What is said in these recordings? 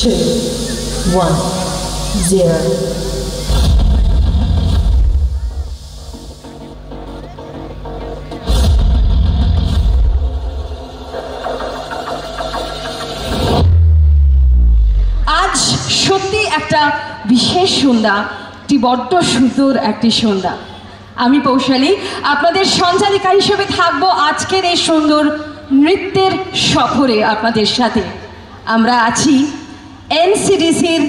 2, 1, 0. আজ সত্যি একটা বিশেষ সন্ধ্যা, একটি বড্ড সুন্দর একটি সন্ধ্যা। আমি পৌশালী আপনাদের সঞ্চালিকা হিসেবে থাকবো আজকের এই সুন্দর নৃত্যের সফরে আপনাদের সাথে। আমরা আছি এনসিডিসির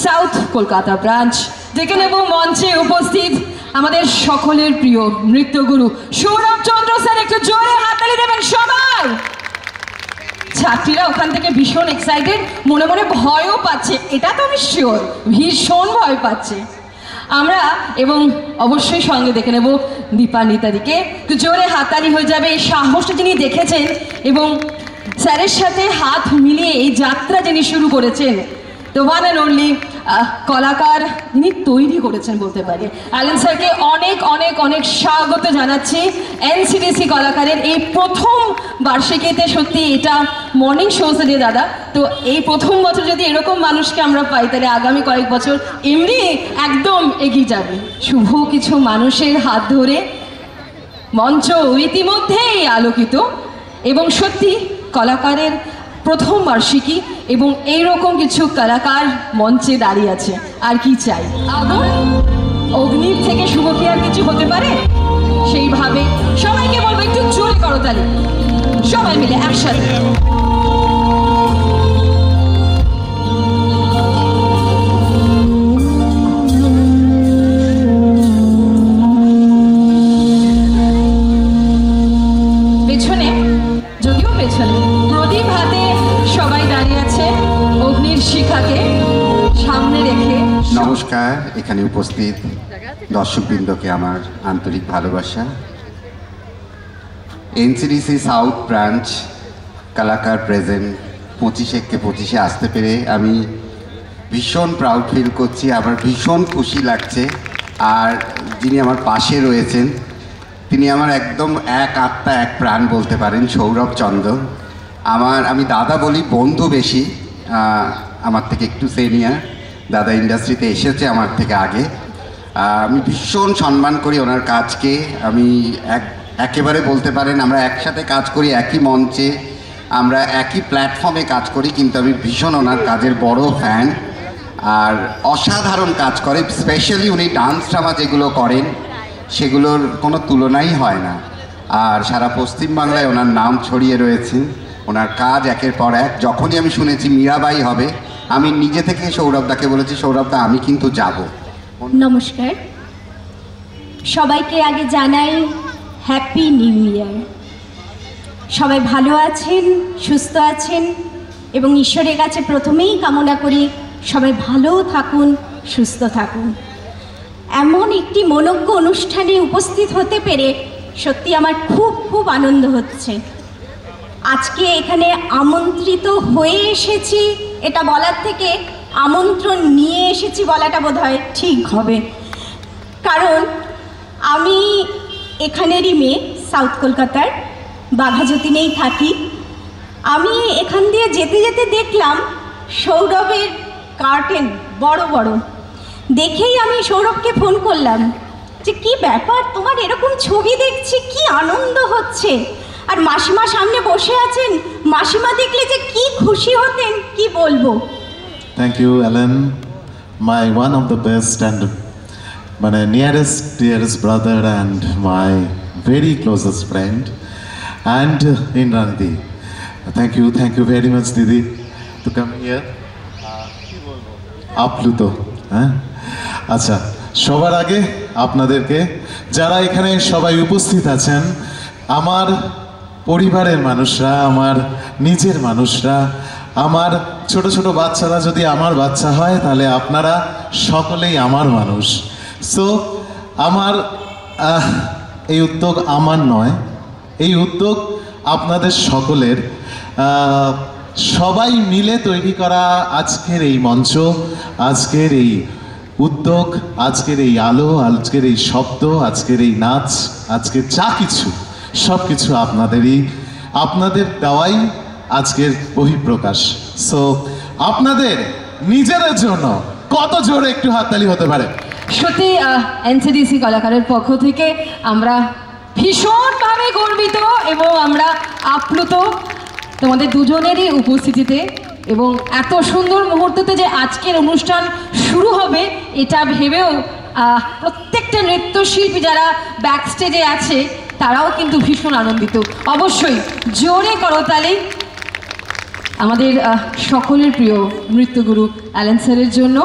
সাউথ কলকাতা ব্রাঞ্চ। ডেকে নেব মঞ্চে উপস্থিত আমাদের সকলের প্রিয় নৃত্যগুরু সৌরভ চন্দ্র স্যার। একটু জোরে হাততালি দেবেন সবাই। ছাত্রীরা ওখান থেকে ভীষণ এক্সাইটেড, মনে মনে ভয়ও পাচ্ছে, এটা তো আমি শিওর, ভীষণ ভয় পাচ্ছে। আমরা এবং অবশ্যই সঙ্গে দেখে নেব দীপান্বিতাদিকে। একটু জোরে হাততালি হয়ে যাবে। এই সাহসটা যিনি দেখেছেন এবং স্যারের সাথে হাত মিলিয়ে এই যাত্রা যিনি শুরু করেছেন, তো ওয়ান অ্যান্ড অনলি কলাকার যিনি তৈরি করেছেন বলতে পারি। অ্যালেন স্যারকে অনেক অনেক অনেক স্বাগত জানাচ্ছি এনসিডিসি কলাকারের এই প্রথম বার্ষিকীতে। সত্যি এটা মর্নিং শোতে দিয়ে দাদা, তো এই প্রথম বছর যদি এরকম মানুষকে আমরা পাই তাহলে আগামী কয়েক বছর এমনি একদম এগিয়ে যাবে। শুভ কিছু মানুষের হাত ধরে মঞ্চ ইতিমধ্যেই আলোকিত এবং সত্যি কলাকারের প্রথম বার্ষিকী এবং এইরকম কিছু কলাকার মঞ্চে দাঁড়িয়ে আছে, আর কি চাই? আগুন অগ্নির থেকে শুভ কি আর কিছু হতে পারে? সেইভাবে সবাইকে বলবো একটু জোরে করতালি, সবাই মিলে একসাথে। পেছনে, যদিও পেছনে প্রদীপ হাতে সবাই দাঁড়িয়ে আছে অগ্নির শিখাকে সামনে রেখে। নমস্কার, এখানে উপস্থিত দর্শকবৃন্দকে আমার আন্তরিক ভালোবাসা। এনসিডিসি সাউথ ব্রাঞ্চ কলাকার প্রেজেন্ট 25 আসতে পেরে আমি ভীষণ প্রাউড ফিল করছি, আমার ভীষণ খুশি লাগছে। আর যিনি আমার পাশে রয়েছেন তিনি আমার একদম এক আত্মা এক প্রাণ বলতে পারেন, সৌরভ চন্দ্র। আমি দাদা বলি, বন্ধু বেশি, আমার থেকে একটু সিনিয়র। দাদা ইন্ডাস্ট্রিতে এসেছে আমার থেকে আগে। আমি ভীষণ সম্মান করি ওনার কাজকে। আমি একেবারে বলতে পারেন আমরা একসাথে কাজ করি, একই মঞ্চে, আমরা একই প্ল্যাটফর্মে কাজ করি, কিন্তু আমি ভীষণ ওনার কাজের বড় ফ্যান। আর অসাধারণ কাজ করে, স্পেশালি উনি ডান্স ড্রামা যেগুলো করেন সেগুলোর কোনো তুলনাই হয় না। আর সারা পশ্চিমবাংলায় ওনার নাম ছড়িয়ে রয়েছে। ওনার কাজ একের পর এক। যখনই আমি শুনেছি মীরাবাই হবে, আমি নিজে থেকে সৌরভদাকে বলেছি, সৌরভদা আমি কিন্তু যাব। নমস্কার সবাইকে, আগে জানাই হ্যাপি নিউ ইয়ার। সবাই ভালো আছেন, সুস্থ আছেন এবং ঈশ্বরের কাছে প্রথমেই কামনা করি সবাই ভালো থাকুন, সুস্থ থাকুন। এমন একটি মনোজ্ঞ অনুষ্ঠানে উপস্থিত হতে পেরে সত্যি আমার খুব খুব আনন্দ হচ্ছে। আজকে এখানে আমন্ত্রিত হয়ে এসেছি এটা বলার থেকে আমন্ত্রণ নিয়ে এসেছি বলাটা বোধহয় ঠিক হবে, কারণ আমি এখানেরই মেয়ে, সাউথ কলকাতার বাঘাযতীনেই থাকি। আমি এখান দিয়ে যেতে যেতে দেখলাম সৌরভের কার্টেন বড় বড়, দেখেই আমি সৌরভকে ফোন করলাম যে কি ব্যাপার, তোমার এরকম ছবি দেখছি, কি আনন্দ হচ্ছে। আর মাসিমা সামনে বসে আছেন, মাসিমা দেখলে যে কি খুশি হতেন কি বলবো। Thank you, Alan, my one of the best and my nearest dearest brother and my very closest friend, and Indranidhi. Thank you very much, Didi, to come here. আপ্লুত। হ্যাঁ, আচ্ছা, সবার আগে আপনাদেরকে, যারা এখানে সবাই উপস্থিত আছেন, আমার পরিবারের মানুষরা, আমার নিজের মানুষরা, আমার ছোট ছোট বাচ্চারা যদি আমার বাচ্চা হয় তাহলে আপনারা সকলেই আমার মানুষ। সো আমার এই উদ্যোগ আমার নয়, এই উদ্যোগ আপনাদের সকলের, সবাই মিলে তৈরি করা আজকের এই মঞ্চ, আজকের এই উদ্যোগ, আজকের এই আলো, আজকের এই শব্দ, আজকের এই নাচ, আজকের যা কিছু সব কিছু আপনাদের দেওয়াই আজকের বহিঃপ্রকাশ। সো আপনাদের নিজেদের জন্য কত জোরে একটু হাততালি হতে পারে? সত্যি এনসিডিসি কলাকারের পক্ষ থেকে আমরা ভীষণভাবে গর্বিত এবং আমরা আপ্লুত তোমাদের দুজনেরই উপস্থিতিতে, এবং এত সুন্দর মুহূর্ততে যে আজকের অনুষ্ঠান শুরু হবে এটা ভেবেও প্রত্যেকটা নৃত্যশিল্পী যারা ব্যাক স্টেজে আছে তারাও কিন্তু ভীষণ আনন্দিত। অবশ্যই জোরে করতালি আমাদের সকলের প্রিয় নৃত্যগুরু অ্যালেন স্যারের জন্য,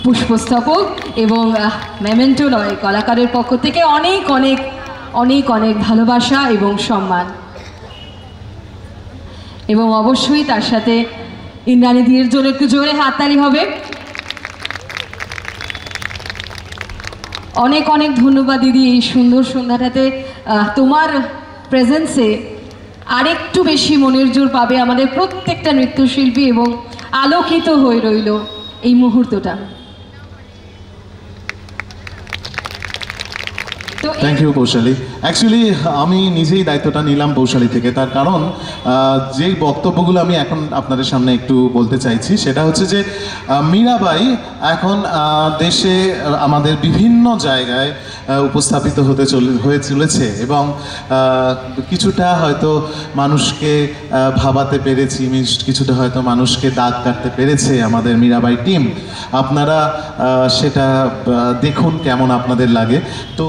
পুষ্পস্তবক এবং মেমেন্টো নয় কলাকারের পক্ষ থেকে অনেক অনেক অনেক অনেক ভালোবাসা এবং সম্মান। এবং অবশ্যই তার সাথে ইন্দ্রাণী দিদির জন্য একটু জোরে হাততালি হবে। অনেক অনেক ধন্যবাদ দিদি, এই সুন্দর সন্ধ্যাটাতে তোমার প্রেজেন্সে আরেকটু বেশি মনের জোর পাবে আমাদের প্রত্যেকটা নৃত্যশিল্পী এবং আলোকিত হয়ে রইল এই মুহূর্তটা। Thank you Poushali. অ্যাকচুয়ালি আমি নিজেই দায়িত্বটা নিলাম পৌশালী থেকে, তার কারণ যেই বক্তব্যগুলো আমি এখন আপনাদের সামনে একটু বলতে চাইছি সেটা হচ্ছে যে মীরাবাই এখন দেশে আমাদের বিভিন্ন জায়গায় উপস্থাপিত হয়ে চলেছে এবং কিছুটা হয়তো মানুষকে ভাবাতে পেরেছি, কিছুটা হয়তো মানুষকে দাগ কাটতে পেরেছে আমাদের মীরাবাই টিম। আপনারা সেটা দেখুন কেমন আপনাদের লাগে। তো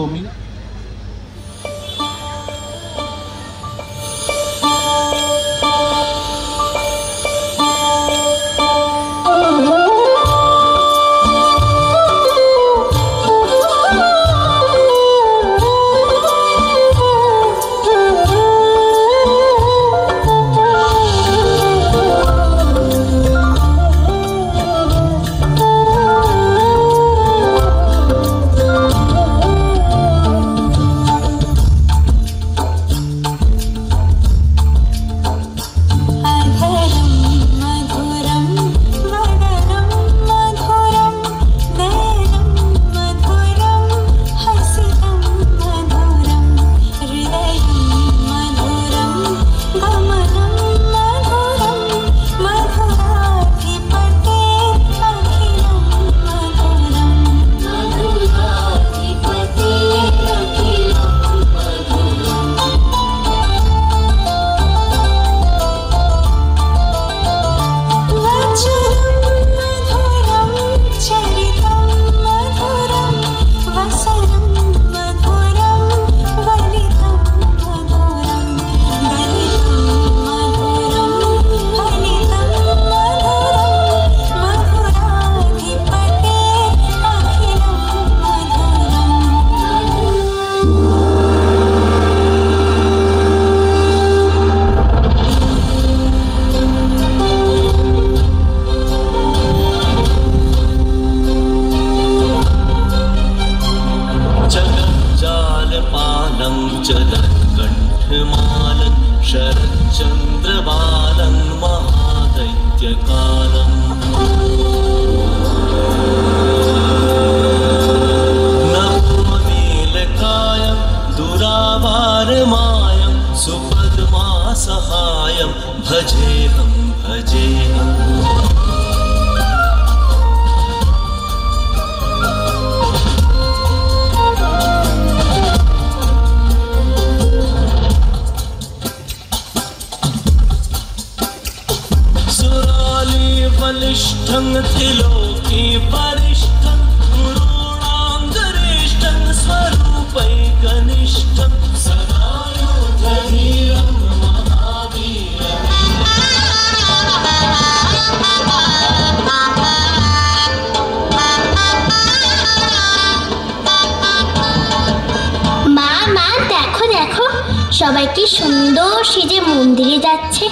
সবাই কি সুন্দর সেজে মন্দিরে যাচ্ছে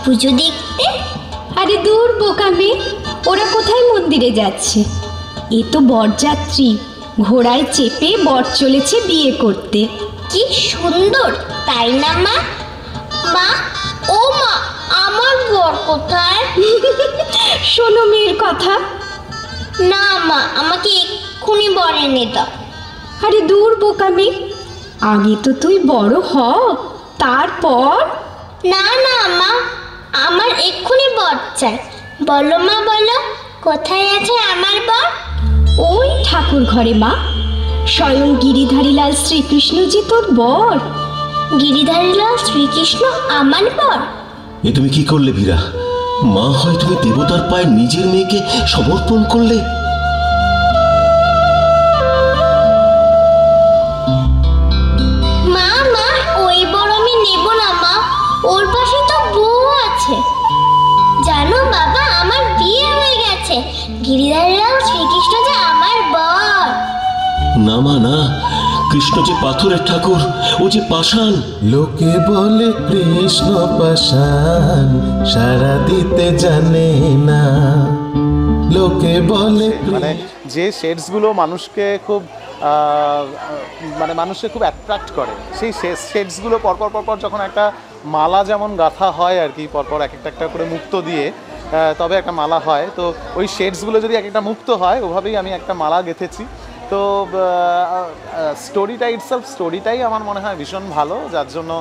পুজো দেখতে। আরে দূর বোকামি, ওরা কোথায় মন্দিরে যাচ্ছে? এ তো বরযাত্রী, ঘোড়ায় চেপে বর চলেছে বিয়ে করতে। কি সুন্দর তাই না মা? মা, ও মা, আমার বর কোথায়? শোনো মেয়ের কথা। না মা, আমাকে এক্ষুনি বর এনে দাও। আরে দূর বোকামি, আগে তো তুই বড় হ, তারপর। না না মা, আমার এক্ষুনি বর চাই। বলো মা বলো, কোথায় আছে আমার বর? ওই ঠাকুর ঘরে মা, স্বয়ং গিরিধারীলাল শ্রীকৃষ্ণজি তোর বর। গিরিধারীলাল শ্রীকৃষ্ণ আমার বর? এ তুমি কি করলে বীরা? মা হয় তুমি দেবতার পায়ে নিজের মেয়েকে সমর্পণ করলে। মা মা, ওই বর আমি নেব না মা, ওর পাশে তো বউ আছে। জানো বাবা, আমার বিয়ে হয়ে গেছে। গিরিধারীলাল শ্রীকৃষ্ণ যে আমার বর। না মা না, কৃষ্ণ যে পাথরের ঠাকুর, ও যে পাষাণ। লোকে বলে কৃষ্ণ পাষাণ, সারা দিতে জানে না। লোকে বলে মানে যে শেডসগুলো মানুষকে খুব মানুষকে খুব অ্যাট্রাক্ট করে, সেই শেডসগুলো পরপর যখন একটা মালা যেমন গাঁথা হয় আর কি, পরপর এক একটা করে মুক্ত দিয়ে তবে একটা মালা হয়। তো ওই শেডসগুলো যদি এক একটা মুক্ত হয়, ওভাবেই আমি একটা মালা গেঁথেছি। তো স্টোরিটাই আমার মনে হয় ভীষণ ভালো, যার জন্য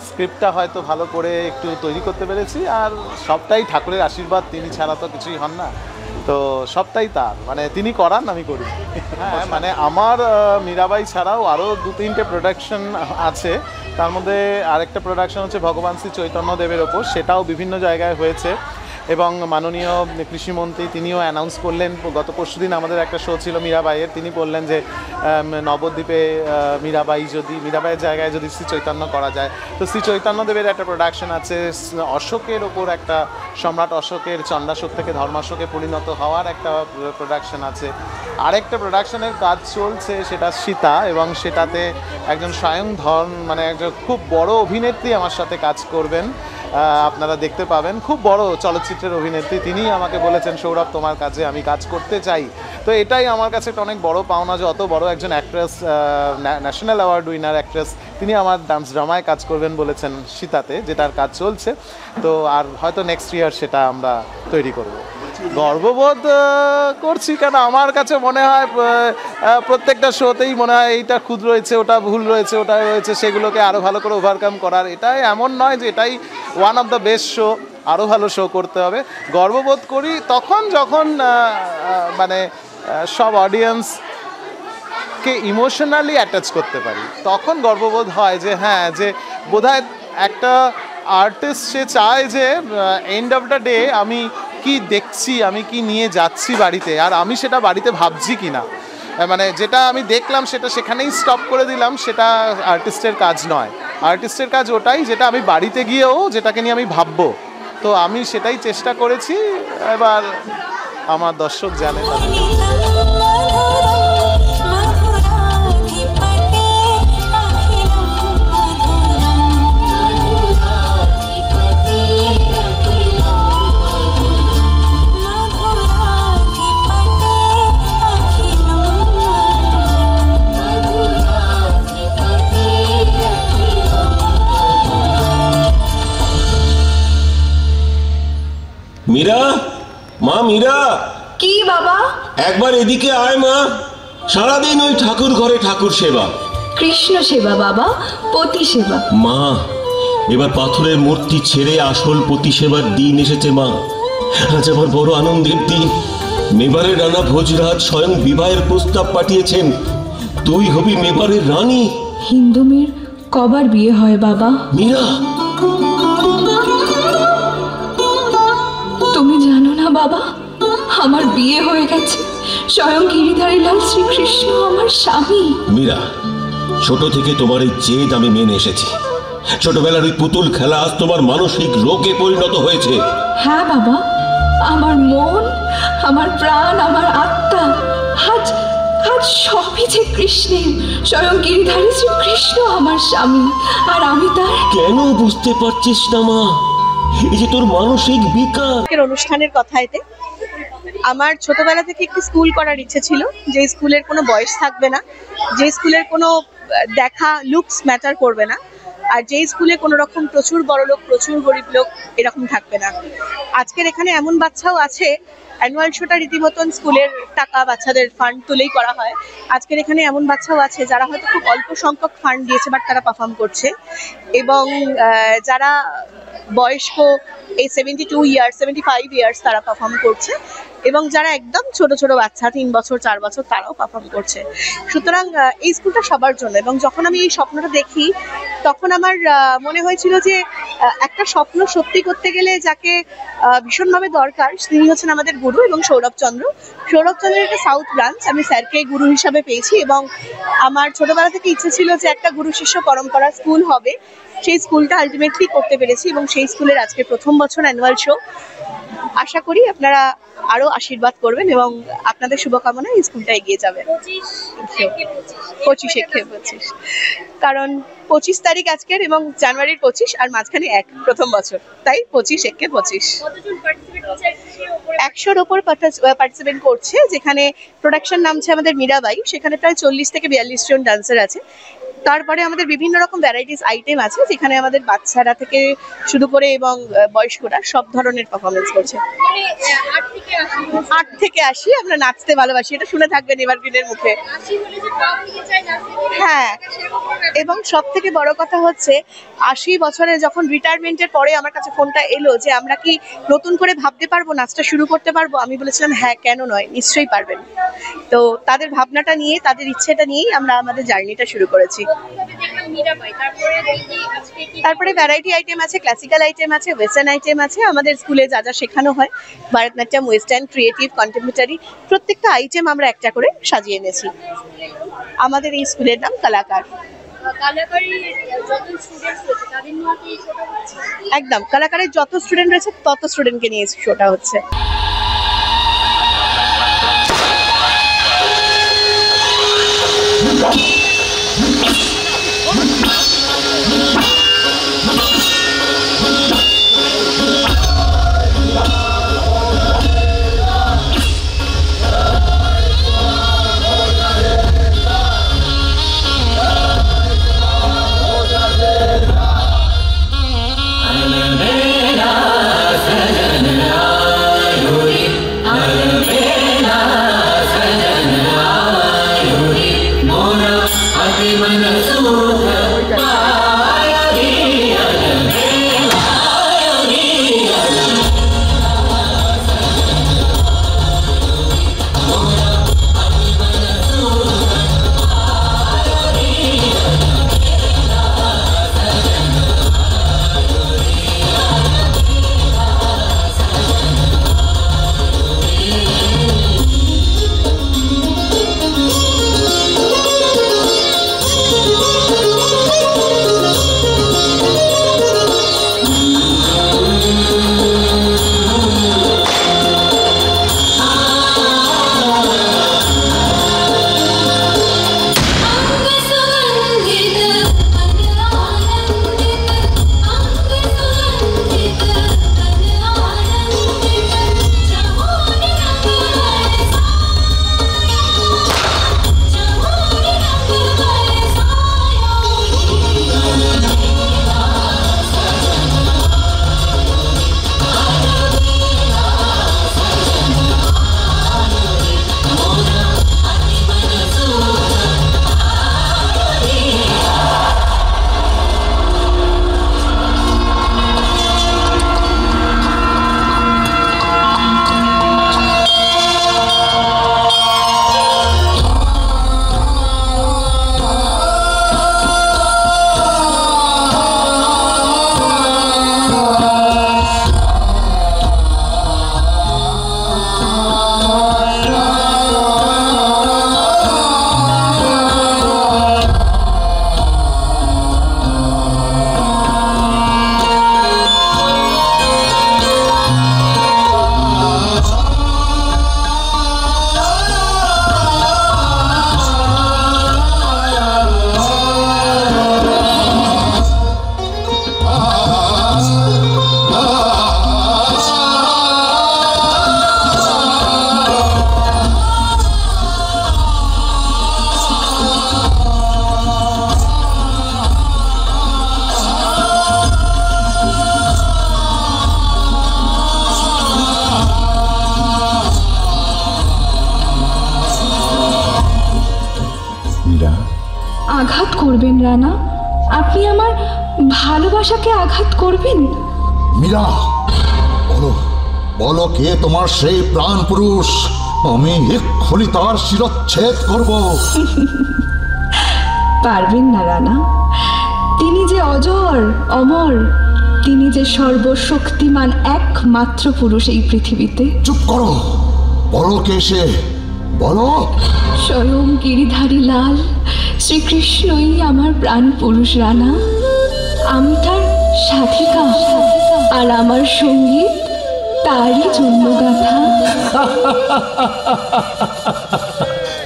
স্ক্রিপ্টটা হয়তো ভালো করে একটু তৈরি করতে পেরেছি। আর সবটাই ঠাকুরের আশীর্বাদ, তিনি ছাড়া তো কিছুই হন না। তো সবটাই তার, মানে তিনি করান, আমি করি। হ্যাঁ, মানে আমার মীরাবাই ছাড়াও আরও 2-3টে প্রোডাকশন আছে। তার মধ্যে আরেকটা প্রোডাকশন হচ্ছে ভগবান শ্রী চৈতন্য দেবের ওপর, সেটাও বিভিন্ন জায়গায় হয়েছে। এবং মাননীয় কৃষিমন্ত্রী তিনিও অ্যানাউন্স করলেন, গত পরশুদিন আমাদের একটা শো ছিল মীরাবাইয়ের, তিনি বললেন যে নবদ্বীপে মীরাবাইয়ের জায়গায় যদি শ্রী চৈতন্য করা যায়। তো শ্রী চৈতন্য দেবের একটা প্রোডাকশন আছে, অশোকের ওপর একটা, সম্রাট অশোকের চণ্ডাশোক থেকে ধর্মাশোকে পরিণত হওয়ার একটা প্রোডাকশন আছে। আরেকটা প্রোডাকশনের কাজ চলছে, সেটা সীতা, এবং সেটাতে একজন স্বয়ং মানে একজন খুব বড় অভিনেত্রী আমার সাথে কাজ করবেন, আপনারা দেখতে পাবেন। খুব বড় চলচ্চিত্রের অভিনেত্রী, তিনি আমাকে বলেছেন সৌরভ তোমার কাজে আমি কাজ করতে চাই। তো এটাই আমার কাছে একটা অনেক বড় পাওনা যে অত বড় একজন actress, national award winner actress, তিনি আমার ডান্স ড্রামায় কাজ করবেন বলেছেন সীতাতে, যেটার কাজ চলছে। তো আর হয়তো নেক্সট ইয়ার সেটা আমরা তৈরি করব। গর্ববোধ করছি কেন, আমার কাছে মনে হয় প্রত্যেকটা শোতেই মনে হয় এইটা খুদ রয়েছে, ওটা ভুল রয়েছে, ওটা রয়েছে, সেগুলোকে আরও ভালো করে ওভারকাম করার। এটাই এমন নয় যে এটাই one of the best show, আরও ভালো শো করতে হবে। গর্ববোধ করি তখন যখন সব অডিয়েন্সকে ইমোশনালি অ্যাটাচ করতে পারি, তখন গর্ববোধ হয় যে হ্যাঁ, যে বোধহয় একটা আর্টিস্ট সে চায় যে এন্ড অফ দ্য ডে আমি কি দেখছি, আমি কি নিয়ে যাচ্ছি বাড়িতে, আর আমি সেটা বাড়িতে ভাবছি কি না। মানে যেটা আমি দেখলাম সেটা সেখানেই স্টপ করে দিলাম, সেটা আর্টিস্টের কাজ নয়। আর্টিস্টের কাজ ওটাই যেটা আমি বাড়িতে গিয়েও যেটাকে নিয়ে আমি ভাববো। তো আমি সেটাই চেষ্টা করেছি। এবার আমার দর্শক জানে। মীরা, মা মীরা। কি বাবা? একবার এদিকে আয় মা। সারাদিন ওই ঠাকুর ঘরে ঠাকুর সেবা, কৃষ্ণ সেবা বাবা, পতি সেবা। মা এবার পাথরের মূর্তি ছেড়ে আসল পতি সেবার দিন এসেছে মা। আজ আমার বড় আনন্দের দিন। মেবারের রানা ভোজরাজ স্বয়ং বিবাহের প্রস্তাব পাঠিয়েছেন, তুই হবি মেবারের রানী। হিন্দু মেয়ের কবার বিয়ে হয় বাবা? মীরা, তুমি জানো না বাবা, আমার বিয়ে হয়ে গেছে, স্বয়ং গিরিধারীলাল শ্রীকৃষ্ণ আমার স্বামী। মীরা, ছোট থেকে তোমার এই জেদ আমি মেনে এসেছি। ছোটবেলার ওই পুতুল খেলা আজ তোমার মানসিক রোগে পরিণত হয়েছে। হ্যাঁ বাবা, আমার মন, আমার প্রাণ, আমার আত্মা আজ আজ সবই যে কৃষ্ণের। স্বয়ং গিরিধারী শ্রীকৃষ্ণ আমার স্বামী, আর আমি তার। কেন বুঝতে পারছিস না মা? এই যে তোর মানসিক বিকার। অনুষ্ঠানের কথা এতে আমার ছোটবেলা থেকে একটি স্কুল করার ইচ্ছে ছিল, যে স্কুলের কোনো বয়স থাকবে না, যে স্কুলের কোনো দেখা লুকস ম্যাটার করবে না, আর যে স্কুলে কোনো রকম প্রচুর বড় লোক প্রচুর গরিব লোক এরকম থাকবে না। আজকের এখানে এমন বাচ্চাও আছে, অ্যানুয়াল শোটা রীতিমতন স্কুলের টাকা বাচ্চাদের ফান্ড তুলেই করা হয়। আজকের এখানে এমন বাচ্চাও আছে যারা হয়তো খুব অল্প সংখ্যক ফান্ড দিয়েছে বাট তারা পারফর্ম করছে, এবং যারা বয়স্ক এই 72 ইয়ার্স 75 ইয়ার্স তারা পারফর্ম করছে, এবং যারা একদম ছোট ছোট বাচ্চা 3 বছর 4 বছর তারাও পারফর্ম করছে। সুতরাং এই স্কুলটা সবার জন্য। এবং যখন আমি এই স্বপ্নটা দেখি তখন আমার মনে হয়েছিল যে একটা স্বপ্ন সত্যি করতে গেলে যাকে ভীষণভাবে দরকার তিনি হচ্ছেন আমাদের গুরু এবং সৌরভচন্দ্রের একটা সাউথ ব্রাঞ্চ। আমি স্যারকে গুরু হিসাবে পেয়েছি এবং আমার ছোটবেলা থেকে ইচ্ছে ছিল যে একটা গুরু শিষ্য পরম্পরা স্কুল হবে। সেই স্কুলটা আলটিমেটলি করতে পেরেছি এবং সেই স্কুলের আজকে প্রথম বছর অ্যানুয়াল শো। আশা করি আপনারা আরো আশীর্বাদ করবেন এবং আপনাদের শুভকামনা এই স্কুলটা এগিয়ে যাবে। 25 কারণ 25 তারিখ আজকের এবং জানুয়ারির 25 আর মাঝখানে প্রথম বছর, তাই 25 100-র ওপর পার্টিসিপেট করছে। যেখানে প্রোডাকশন নামছে আমাদের মীরাবাই, সেখানে প্রায় 40 থেকে 42 জন ডান্সার আছে। তারপরে আমাদের বিভিন্ন রকম ভ্যারাইটিস আইটেম আছে যেখানে আমাদের বাচ্চারা থেকে শুরু করে এবং বয়স্করা সব ধরনের পারফরমেন্স করছে। 8 থেকে 80 আমরা নাচতে ভালোবাসি, এটা শুনে থাকবেন এভারগ্রিনের মুখে। হ্যাঁ, এবং সব থেকে বড় কথা হচ্ছে 80 বছরে যখন রিটায়ারমেন্টের পরে আমার কাছে ফোনটা এলো যে আমরা কি নতুন করে ভাবতে পারবো, নাচটা শুরু করতে পারবো, আমি বলেছিলাম হ্যাঁ, কেন নয়, নিশ্চয়ই পারবেন। তো তাদের ভাবনাটা নিয়ে, তাদের ইচ্ছেটা নিয়েই আমরা আমাদের জার্নিটা শুরু করেছি। তারপরে ভ্যারাইটি আইটেম আছে, ক্লাসিক্যাল আইটেম আছে, ওয়েস্টার্ন আইটেম আছে। আমাদের স্কুলে যা যা শেখানো হয়, ভারতনাট্যম, ওয়েস্টার্ন, ক্রিয়েটিভ, কন্টেম্পোরারি, প্রত্যেকটা আইটেম আমরা একটা করে সাজিয়ে এনেছি। আমাদের এই স্কুলের নাম কালাকার। একদম, কালাকারের যত স্টুডেন্ট রয়েছে তত স্টুডেন্টকে নিয়ে শোটা হচ্ছে। আঘাত করবেন রানা, আপনি আমার ভালোবাসাকে আঘাত করবেন? মীরা, বলো কে তোমার সেই প্রাণ পুরুষ, আমি এক্ষুনি তার শিরচ্ছেদ করব। পারবেন না রানা, তিনি যে অজর অমর, তিনি যে সর্বশক্তিমান একমাত্র পুরুষ এই পৃথিবীতে। চুপ করো, বলো কে সে, বলো। স্বয়ং গিরিধারী লাল শ্রীকৃষ্ণই আমার প্রাণ পুরুষ রানা। আমি তার সাথিকা, আর আমার সঙ্গীত তারই জন্মগাথা।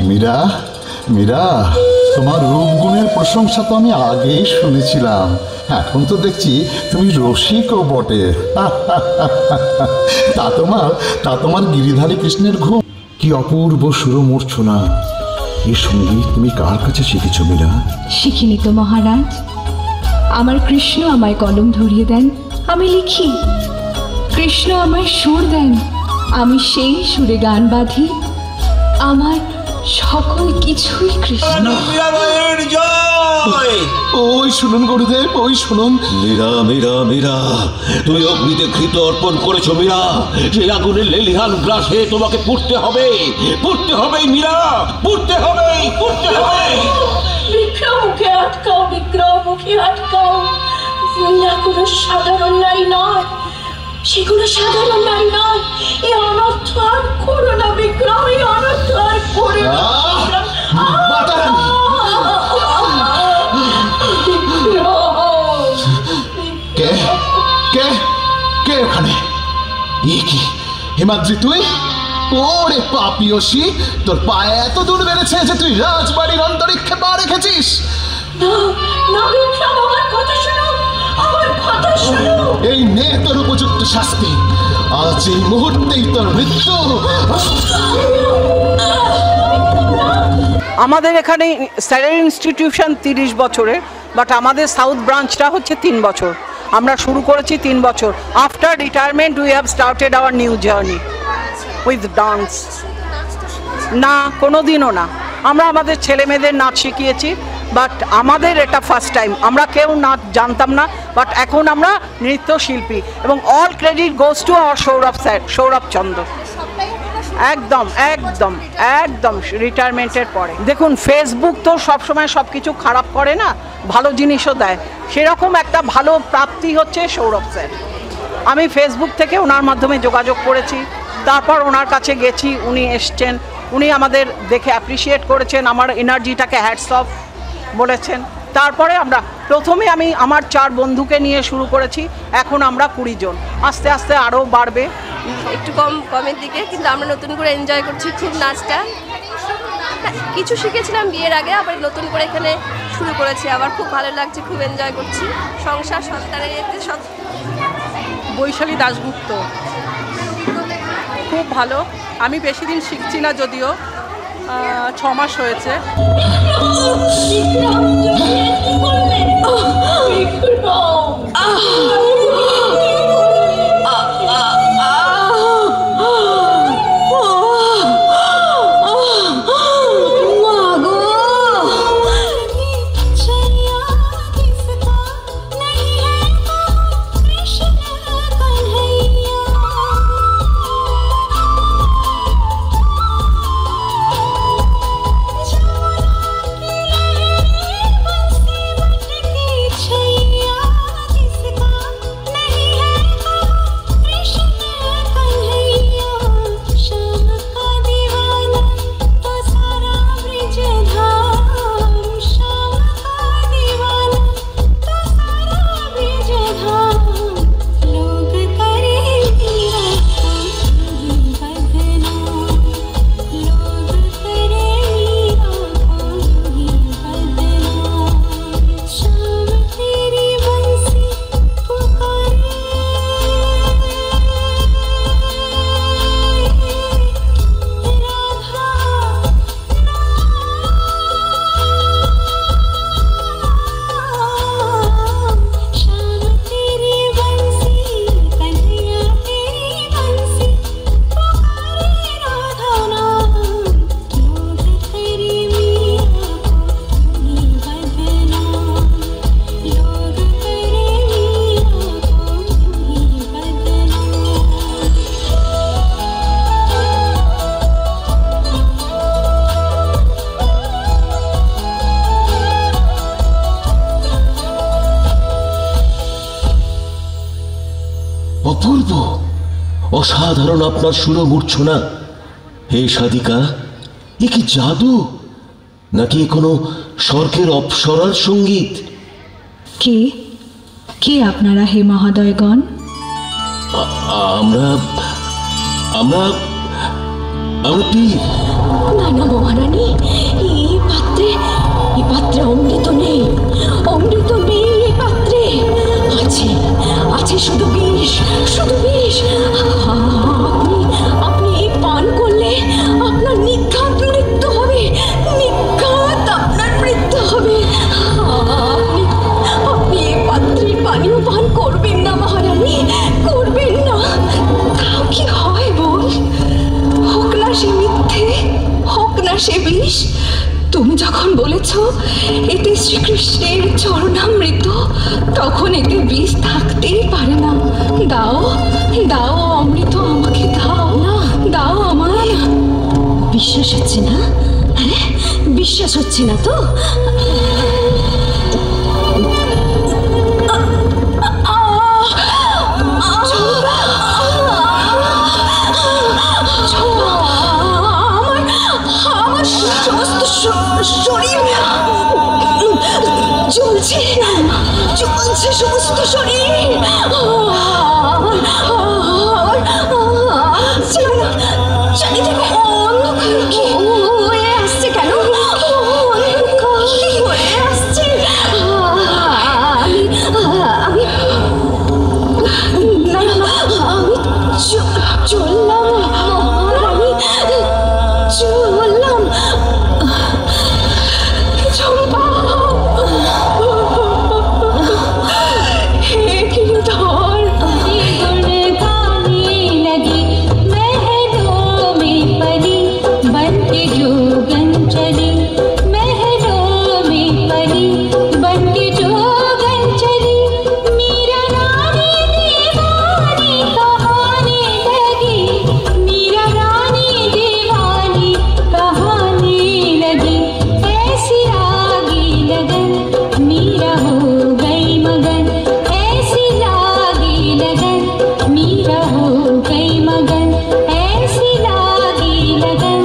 মীরা, মীরা, তোমার রূপগুণের প্রশংসা তো আমি আগেই শুনেছিলাম, এখন তো দেখছি তুমি রসিকও বটে। তা তোমার গিরিধারী কৃষ্ণের ঘুম কি অপূর্ব সুরমূর্ছনা। এই সঙ্গীত তুমি কার কাছে শিখেছো মীরা? শিখিনি তো মহারাজ, আমার কৃষ্ণ আমায় কলম ধরিয়ে দেন, আমি লিখি। কৃষ্ণ আমায় সুর দেন, আমি সেই সুরে গান বাঁধি। আমার সকল কিছুই কৃষ্ণ। ওই শুনুন গুরুদেব, ওই শুনুন। মীরা, মীরা, মীরা, তুমি অগ্নিতে ঘৃত অর্পণ করেছো মীরা। সেই আগুনের লেলিহান গ্রাসে তোমাকে পুড়তে হবে, পুড়তে হবে মীরা, পুড়তে হবে, পুড়তে হবে। বিক্রম মুখে আটকাও, বিক্রম মুখে আটকাও। মীরা কোনো সাধারণ নারী নয়, সে কোনো সাধারণ নারী নয়। এই অনর্থ আর করো না বিক্রম, এই অনর্থ আর করো না। কে কে কে ওখানে? কি হিমাদ্রি তুই? ওরে পাপিয়সী, তোর পায়ে এত দূর বেড়েছে যে তুই রাজবাড়ির অন্তরিক্ষে পা রেখেছিস। না না বিক্রম, আমার কথা শোনো, আমার কথা শোনো। এই নে তোর উপযুক্ত শাস্তি, আজ এই মুহূর্তেই তোর মৃত্যু। আমাদের এখানে স্যালারি ইনস্টিটিউশন 30 বছরের, বাট আমাদের সাউথ ব্রাঞ্চটা হচ্ছে 3 বছর। আমরা শুরু করেছি 3 বছর। After retirement we have started our new journey with dance. না, কোনো দিনও না। আমরা আমাদের ছেলে মেয়েদের নাচ শিখিয়েছি, বাট আমাদের এটা ফার্স্ট টাইম। আমরা কেউ নাচ জানতাম না, বাট এখন আমরা নৃত্যশিল্পী, এবং all credit goes to our Sourav sir, Sourav Chandra. একদম একদম একদম রিটায়ারমেন্টের পরে। দেখুন, ফেসবুক তো সবসময় সব কিছু খারাপ করে না, ভালো জিনিসও দেয়। সেরকম একটা ভালো প্রাপ্তি হচ্ছে সৌরভ স্যার। আমি ফেসবুক থেকে ওনার মাধ্যমে যোগাযোগ করেছি, তারপর ওনার কাছে গেছি, উনি এসছেন, উনি আমাদের দেখে অ্যাপ্রিসিয়েট করেছেন, আমার এনার্জিটাকে হ্যাটস অফ বলেছেন। তারপরে প্রথমে আমি আমার 4 বন্ধুকে নিয়ে শুরু করেছি, এখন আমরা 20 জন, আস্তে আস্তে আরও বাড়বে। একটু কমের দিকে, কিন্তু আমরা নতুন করে এনজয় করছি খুব নাচটা। কিছু শিখেছিলাম বিয়ের আগে, আবার নতুন করে এখানে শুরু করেছি, আবার খুব ভালো লাগছে, খুব এনজয় করছি। সংসার সন্তানের এতে সব। বৈশালী দাশগুপ্ত, খুব ভালো। আমি বেশি দিন শিখছি না, যদিও 6 মাস হয়েছে। छैया অপূর্ব, অসাধারণ আপনার সুরমূর্ছনা। হে সাধিকা, এ কি জাদু নাকি কোনো স্বর্গের অপ্সরার সঙ্গীত? কে কে আপনারা হে মহোদয়গণ? আমরা আমরা আমরা পীর। না না মহারানী, এই পাত্রে অমৃত নেই, অমৃত নেই এই পাত্রে। আছে শুধু বিষ, শুধু বিষ। আপনি পান করলে আপনার নিঘাত মৃত্যু হবে, নিঘাত আপনার মৃত্যু হবে। আপনি এই পাত্রের পানীয় পান করবেন না মহারানী, করবেন না। তাও কি হয় বোন? হোক না সে মিথ্যে, হোক না সে বিষ। তুমি যখন বলেছ এতে শ্রীকৃষ্ণের চরণামৃত, তখন এতে বিষ থাকতেই পারে না। দাও দাও অমৃত, আমাকে দাও না, দাও আমার। বিশ্বাস হচ্ছে না? হ্যাঁ, বিশ্বাস হচ্ছে না তো? শরীর জ্বলছে, জ্বলছে সমস্ত শরীর। চারিদিকে অন্ধকার কি হয়ে আসছে? কেন অন্ধকার কি হয়ে আসছে? আমি চললাম, আমি চললাম। চম্পা, হে কিঙ্কর, लगी महलों में परी बन के जोगन चली, महलों में परी बन के जोगन चली। मीरा रानी दीवानी कहाने लगी, मीरा रानी दीवानी कहाने लगी। ऐसी लागी लगन मीरा हो गई मगन, ऐसी लागी लगन मीरा हो गई मगन, ऐसी लागी लगन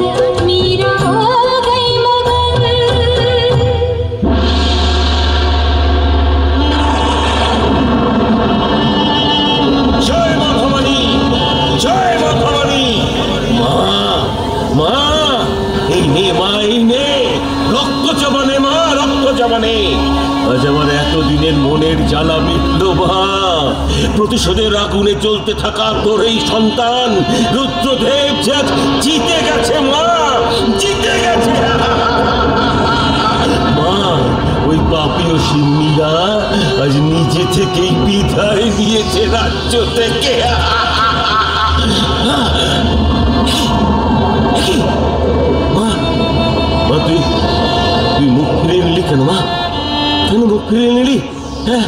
मीरा हो गई मगन। জয় মা ভবানী, জয় মা ভবানী। মা মা, এই নে মা, এই নে রক্ত জবানে মা, রক্ত জবানে। আজ আমার এতদিনের মনের জ্বালা মিটল মা। প্রতিশোধের আগুনে জ্বলতে থাকা তোর এই সন্তান রুদ্রদেব যে জিতে গেছে মা, জিতে গেছে। মা, ওই পাপীয় সিন্নিরা আজ নিজে থেকেই বিদায় নিয়েছে রাজ্য থেকে। মা, মা তুই মুখ ফিরিয়ে নিলি কেন মা? কেন মুখ ফিরিয়ে নিলি? হ্যাঁ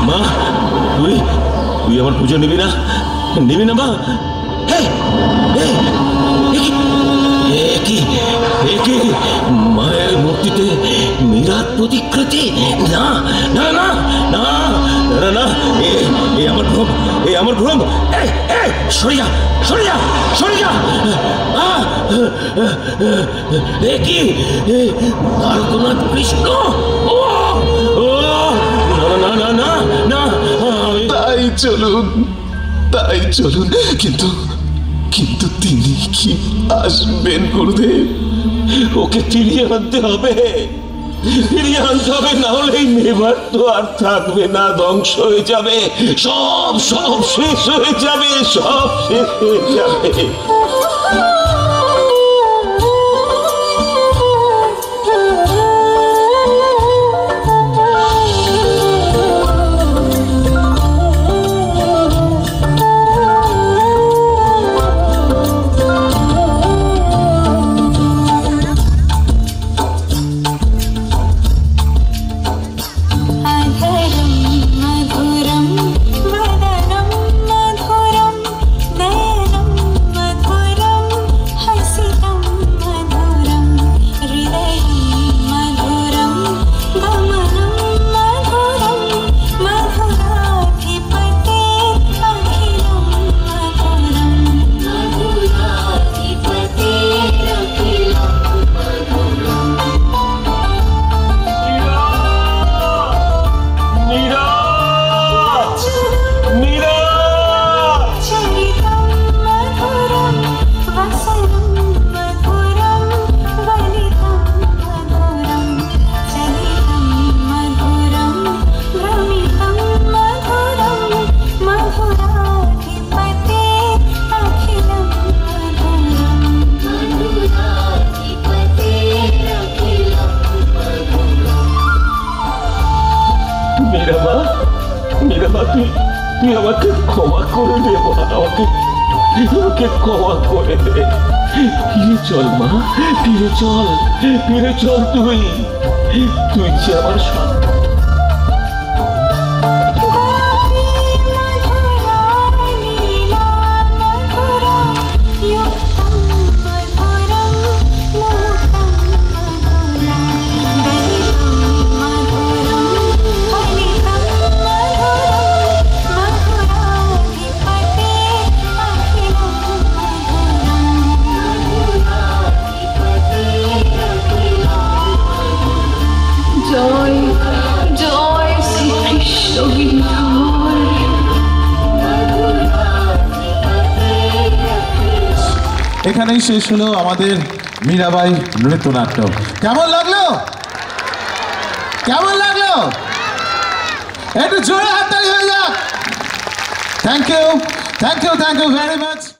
মা, তুই আমার পুজো নিবি না? নিবি না মা? মায়ের মূর্তিতে মীরার প্রতিকৃতি? না না না না না না, এ আমার ভ্রম, এ আমার ভ্রম। সরে যা, সরে যা, সরে যা। এ কি দ্বারকানাথ কৃষ্ণ? ও না না না না, তাই চলুন, তাই চলুন। কিন্তু কিন্তু তিনি কি আসবেন গুরুদেব? ওকে ফিরিয়ে আনতে হবে, ফিরিয়ে আনতে হবে, না হলে এই মেবার তো আর থাকবে না, ধ্বংস হয়ে যাবে, সব সব শেষ হয়ে যাবে, সব শেষ হয়ে যাবে। मधुरम वदनम मधुरम नयनम मधुरम। রে মা, তুই আমাকে ক্ষমা করে দে মা, আমাকে ক্ষমা করে দে। ফিরে চল মা, ফিরে চল তুই যে আমার সন্তান। জয় জয় শ্রীকৃষ্ণ গিরিধর। এখানেই শেষ হলো আমাদের মীরাবাই নৃত্যনাট্য। কেমন লাগলো? কেমন লাগলো? একটু জোরে হাততালি হয়ে যাক। Thank you very much.